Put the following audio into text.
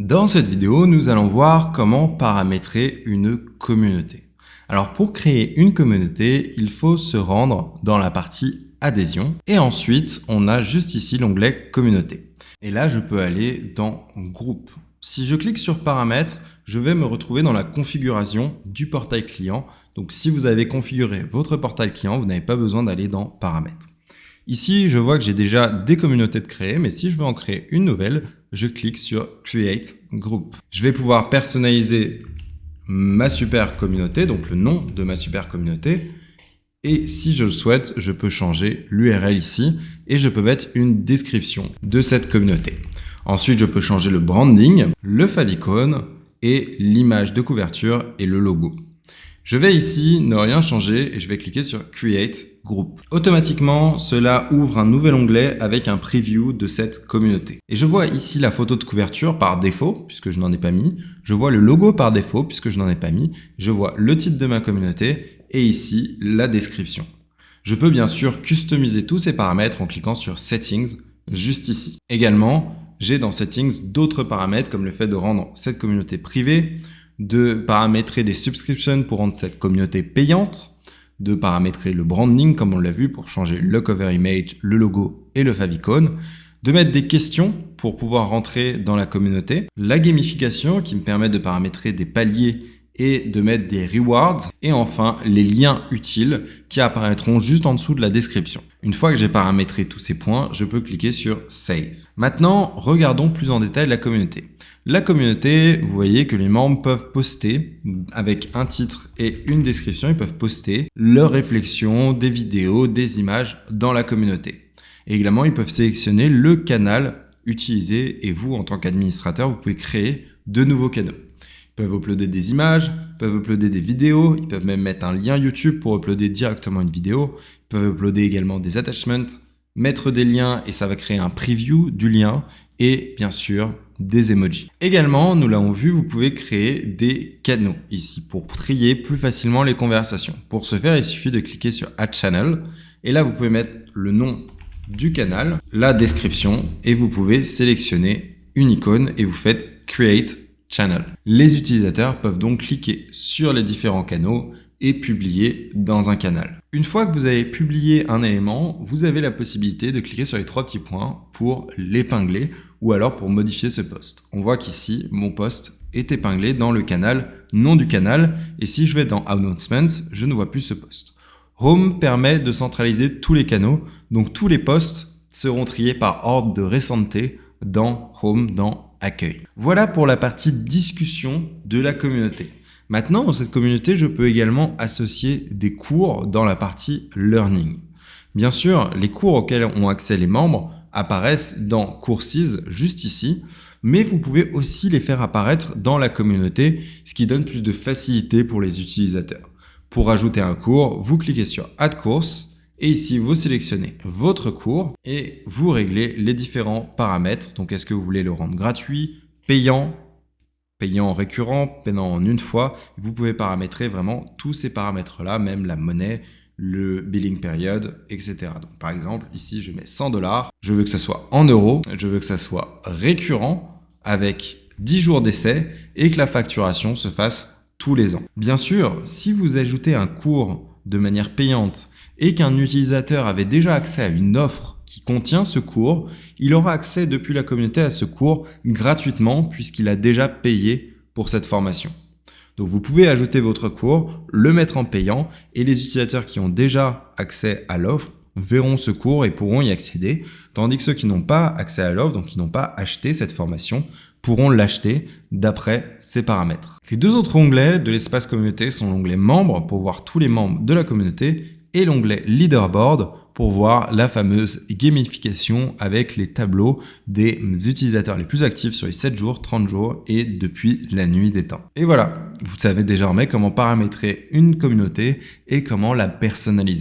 Dans cette vidéo, nous allons voir comment paramétrer une communauté. Alors pour créer une communauté, il faut se rendre dans la partie adhésion et ensuite on a juste ici l'onglet communauté. Et là je peux aller dans groupe. Si je clique sur paramètres, je vais me retrouver dans la configuration du portail client. Donc si vous avez configuré votre portail client, vous n'avez pas besoin d'aller dans paramètres. Ici, je vois que j'ai déjà des communautés de créer, mais si je veux en créer une nouvelle, je clique sur Create Group. Je vais pouvoir personnaliser ma super communauté, donc le nom de ma super communauté. Et si je le souhaite, je peux changer l'URL ici et je peux mettre une description de cette communauté. Ensuite, je peux changer le branding, le favicon et l'image de couverture et le logo. Je vais ici ne rien changer et je vais cliquer sur Create Group. Automatiquement, cela ouvre un nouvel onglet avec un preview de cette communauté. Et je vois ici la photo de couverture par défaut, puisque je n'en ai pas mis. Je vois le logo par défaut, puisque je n'en ai pas mis. Je vois le titre de ma communauté et ici la description. Je peux bien sûr customiser tous ces paramètres en cliquant sur Settings, juste ici. Également, j'ai dans Settings d'autres paramètres comme le fait de rendre cette communauté privée, de paramétrer des subscriptions pour rendre cette communauté payante, de paramétrer le branding comme on l'a vu pour changer le cover image, le logo et le favicon, de mettre des questions pour pouvoir rentrer dans la communauté, la gamification qui me permet de paramétrer des paliers et de mettre des rewards, et enfin les liens utiles qui apparaîtront juste en dessous de la description. Une fois que j'ai paramétré tous ces points, je peux cliquer sur Save. Maintenant, regardons plus en détail la communauté. La communauté, vous voyez que les membres peuvent poster avec un titre et une description, ils peuvent poster leurs réflexions, des vidéos, des images dans la communauté. Et également, ils peuvent sélectionner le canal utilisé et vous, en tant qu'administrateur, vous pouvez créer de nouveaux canaux. Ils peuvent uploader des images, ils peuvent uploader des vidéos, ils peuvent même mettre un lien YouTube pour uploader directement une vidéo, ils peuvent uploader également des attachments, mettre des liens et ça va créer un preview du lien et bien sûr des emojis. Également, nous l'avons vu, vous pouvez créer des canaux ici pour trier plus facilement les conversations. Pour ce faire, il suffit de cliquer sur Add Channel et là vous pouvez mettre le nom du canal, la description et vous pouvez sélectionner une icône et vous faites Create Channel. Les utilisateurs peuvent donc cliquer sur les différents canaux et publier dans un canal. Une fois que vous avez publié un élément, vous avez la possibilité de cliquer sur les trois petits points pour l'épingler ou alors pour modifier ce post. On voit qu'ici, mon post est épinglé dans le canal, nom du canal, et si je vais dans Announcements, je ne vois plus ce post. Home permet de centraliser tous les canaux, donc tous les posts seront triés par ordre de récenteté dans Home, dans Accueil. Voilà pour la partie discussion de la communauté. Maintenant, dans cette communauté, je peux également associer des cours dans la partie Learning. Bien sûr, les cours auxquels ont accès les membres apparaissent dans Courses, juste ici, mais vous pouvez aussi les faire apparaître dans la communauté, ce qui donne plus de facilité pour les utilisateurs. Pour ajouter un cours, vous cliquez sur Add Course et ici, vous sélectionnez votre cours et vous réglez les différents paramètres. Donc, est-ce que vous voulez le rendre gratuit, payant récurrent, payant en une fois? Vous pouvez paramétrer vraiment tous ces paramètres-là, même la monnaie, le billing period, etc. Donc, par exemple, ici, je mets 100 $. Je veux que ça soit en euros. Je veux que ça soit récurrent avec 10 jours d'essai et que la facturation se fasse tous les ans. Bien sûr, si vous ajoutez un cours de manière payante et qu'un utilisateur avait déjà accès à une offre qui contient ce cours, il aura accès depuis la communauté à ce cours gratuitement puisqu'il a déjà payé pour cette formation. Donc vous pouvez ajouter votre cours, le mettre en payant et les utilisateurs qui ont déjà accès à l'offre verront ce cours et pourront y accéder, tandis que ceux qui n'ont pas accès à l'offre, donc qui n'ont pas acheté cette formation, pourront l'acheter d'après ces paramètres. Les deux autres onglets de l'espace communauté sont l'onglet membres pour voir tous les membres de la communauté et l'onglet leaderboard pour voir la fameuse gamification avec les tableaux des utilisateurs les plus actifs sur les 7 jours, 30 jours et depuis la nuit des temps. Et voilà, vous savez désormais comment paramétrer une communauté et comment la personnaliser.